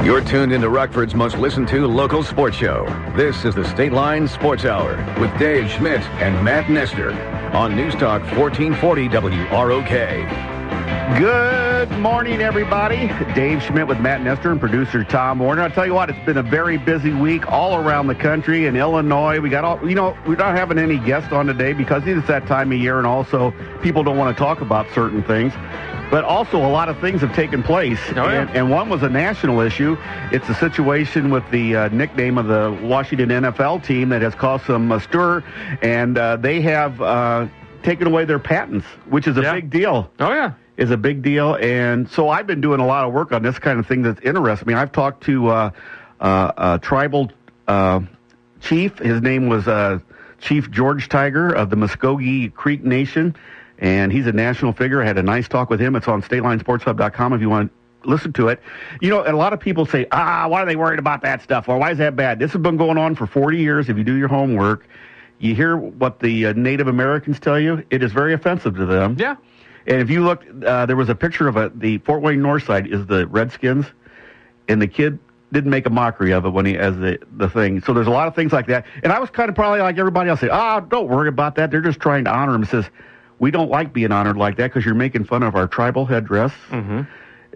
You're tuned into Rockford's most listened to local sports show. This is the State Line Sports Hour with Dave Schmidt and Matt Nestor on News Talk 1440 WROK. Good morning, everybody. Dave Schmidt with Matt Nestor and producer Tom Warner. I'll tell you what, it's been a very busy week all around the country. In Illinois, we got all, we're not having any guests on today because it's that time of year, and also people don't want to talk about certain things. But also a lot of things have taken place, and one was a national issue. It's a situation with the nickname of the Washington NFL team that has caused some stir, and they have taken away their patents, which is a big deal. Oh, yeah. Is a big deal, and so I've been doing a lot of work on this kind of thing that interests me. I've talked to a tribal chief. His name was Chief George Tiger of the Muskogee Creek Nation, and he's a national figure. I had a nice talk with him. It's on StatelineSportsHub.com if you want to listen to it. And a lot of people say, why are they worried about that stuff? Or why is that bad? This has been going on for 40 years. If you do your homework, you hear what the Native Americans tell you. It is very offensive to them. Yeah. And if you look, there was a picture of the Fort Wayne North Side is the Redskins, and the kid didn't make a mockery of it when he as the thing. So there's a lot of things like that. And I was kind of probably like everybody else, say, don't worry about that. They're just trying to honor him. It says, we don't like being honored like that because you're making fun of our tribal headdress. Mm-hmm.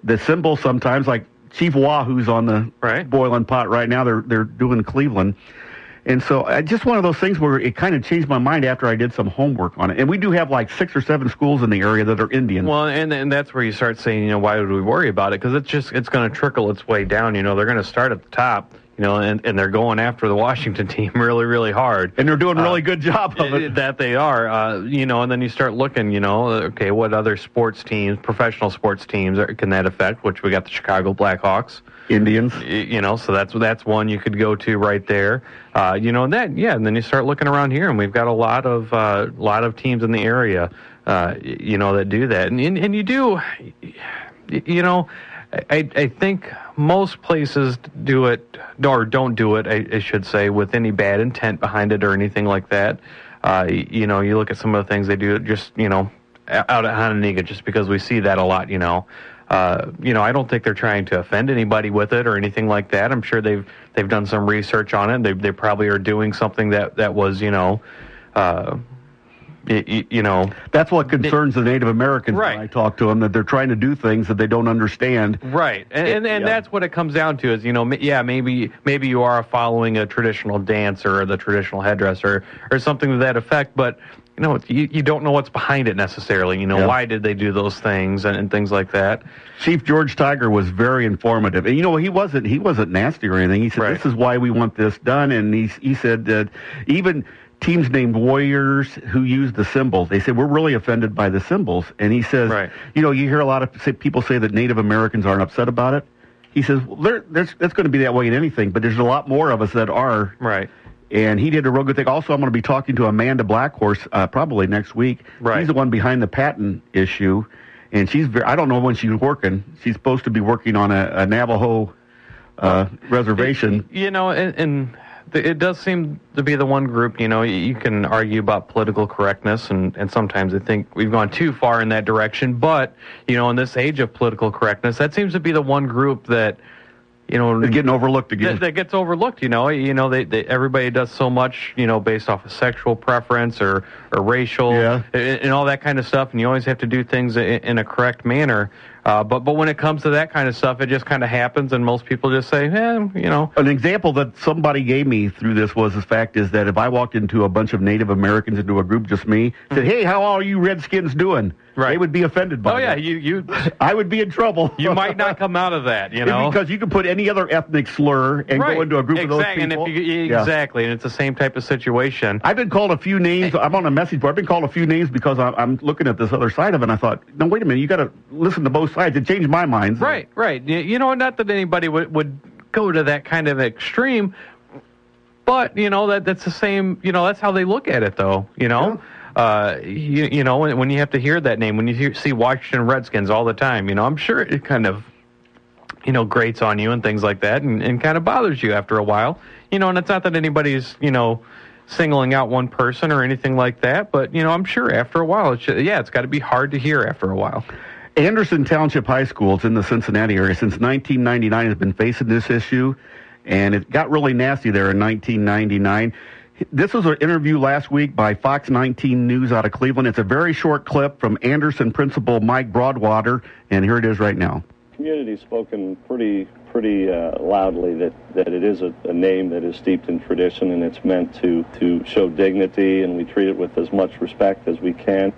The symbols sometimes, like Chief Wahoo's on the boiling pot right now. They're doing Cleveland. And so just one of those things where it kind of changed my mind after I did some homework on it. And we do have like 6 or 7 schools in the area that are Indian. Well, and that's where you start saying, why would we worry about it? Because it's going to trickle its way down. They're going to start at the top, and they're going after the Washington team really, really hard. And they're doing a really good job of it. That they are, and then you start looking, okay, what other sports teams, professional sports teams can that affect? Which we got the Chicago Blackhawks. Indians, so that's one you could go to right there. And then you start looking around here, and we've got a lot of teams in the area, that do that, and you do, I think most places do it or don't do it. I should say with any bad intent behind it or anything like that. You look at some of the things they do, just out at Hononegah, just because we see that a lot. I don't think they're trying to offend anybody with it or anything like that. I'm sure they've done some research on it. They probably are doing something that was, That's what concerns the Native Americans when I talk to them, that they're trying to do things that they don't understand. Right, and that's what it comes down to is, maybe you are following a traditional dance or the traditional headdress or something to that effect, but you don't know what's behind it necessarily. Why did they do those things and things like that? Chief George Tiger was very informative, and he wasn't nasty or anything. He said, "This is why we want this done," and he said that even teams named Warriors who use the symbols, they said, we're really offended by the symbols. And he says, you hear a lot of people say that Native Americans aren't upset about it. He says, well, that's going to be that way in anything, but there's a lot more of us that are. Right. And he did a real good thing. Also, I'm going to be talking to Amanda Blackhorse probably next week. Right. She's the one behind the patent issue, and I don't know when she's working. She's supposed to be working on a Navajo reservation. It does seem to be the one group, you can argue about political correctness, and sometimes I think we've gone too far in that direction. But, in this age of political correctness, that seems to be the one group that, they're getting overlooked again. That gets overlooked, everybody does so much, based off of sexual preference or racial and all that kind of stuff, and you always have to do things in a correct manner. But when it comes to that kind of stuff, it just kind of happens, and most people just say, An example that somebody gave me through this was the fact is that if I walked into a bunch of Native Americans into a group, just me, said, hey, how are you Redskins doing? Right. They would be offended by that. You I would be in trouble. You might not come out of that, Because you can put any other ethnic slur and go into a group of those people. Exactly, and it's the same type of situation. I've been called a few names. I'm on a message board. I've been called a few names because I'm looking at this other side of it, and I thought, no, wait a minute, you got to listen to both sides. It changed my mind. So. Right. Not that anybody would go to that kind of extreme, but, that's the same, that's how they look at it, though, Yeah. When you have to hear that name, when you see Washington Redskins all the time, I'm sure it kind of, grates on you and things like that and kind of bothers you after a while, and it's not that anybody's, singling out one person or anything like that, but, I'm sure after a while, it's got to be hard to hear after a while. Anderson Township High School, it's in the Cincinnati area, since 1999 has been facing this issue, and it got really nasty there in 1999. This was an interview last week by Fox 19 News out of Cleveland. It's a very short clip from Anderson principal Mike Broadwater, and here it is right now. Community's spoken pretty loudly that it is a name that is steeped in tradition, and it's meant to show dignity, and we treat it with as much respect as we can.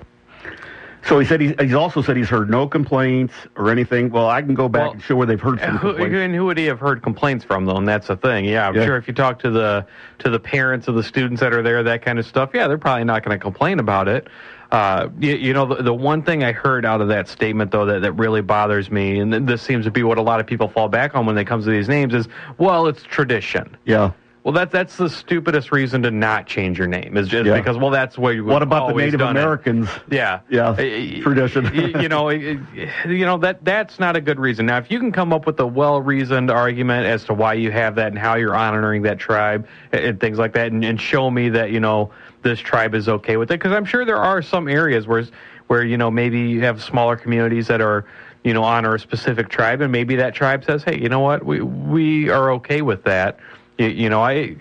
So he said he's also said he's heard no complaints or anything. Well, I can go back and show where they've heard some complaints. And who would he have heard complaints from, though? And that's the thing. Yeah, I'm sure if you talk to the parents of the students that are there, that kind of stuff, yeah, they're probably not going to complain about it. The one thing I heard out of that statement, though, that really bothers me, and this seems to be what a lot of people fall back on when they come to these names, is, well, it's tradition. Yeah. Well, that's the stupidest reason to not change your name, is just because, well, that's where you. What about the Native Americans? Yeah, tradition. That's not a good reason. Now, if you can come up with a well-reasoned argument as to why you have that and how you're honoring that tribe and things like that, and show me that this tribe is okay with it, because I'm sure there are some areas where maybe you have smaller communities that are honor a specific tribe, and maybe that tribe says, hey, you know what, we are okay with that. I'd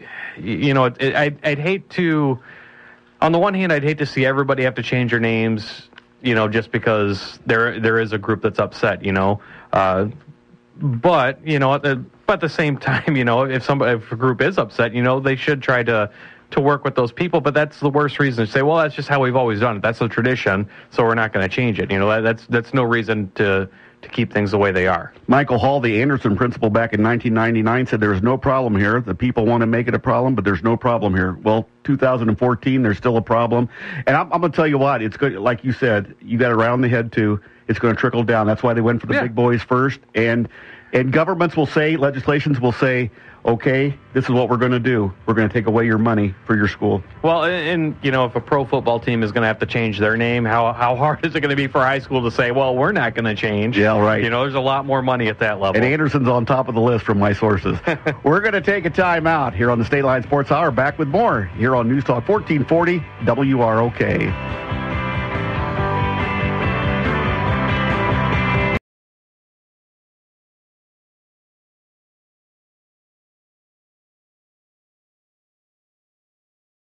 hate to, on the one hand, I'd hate to see everybody have to change their names, just because there is a group that's upset, but, at the same time, if a group is upset, they should try to work with those people, but that's the worst reason to say, well, that's just how we've always done it. That's the tradition, so we're not going to change it. That's no reason to keep things the way they are. Michael Hall, the Anderson principal back in 1999, said there's no problem here. The people want to make it a problem, but there's no problem here. Well, 2014, there's still a problem. And I'm going to tell you what, it's good. Like you said, you got to round the head too. It's going to trickle down. That's why they went for the big boys first. And governments will say, legislations will say, okay, this is what we're going to do. We're going to take away your money for your school. Well, and if a pro football team is going to have to change their name, how hard is it going to be for high school to say, well, we're not going to change? Yeah, right. There's a lot more money at that level. And Anderson's on top of the list from my sources. We're going to take a time out here on the State Line Sports Hour. Back with more here on News Talk 1440 WROK.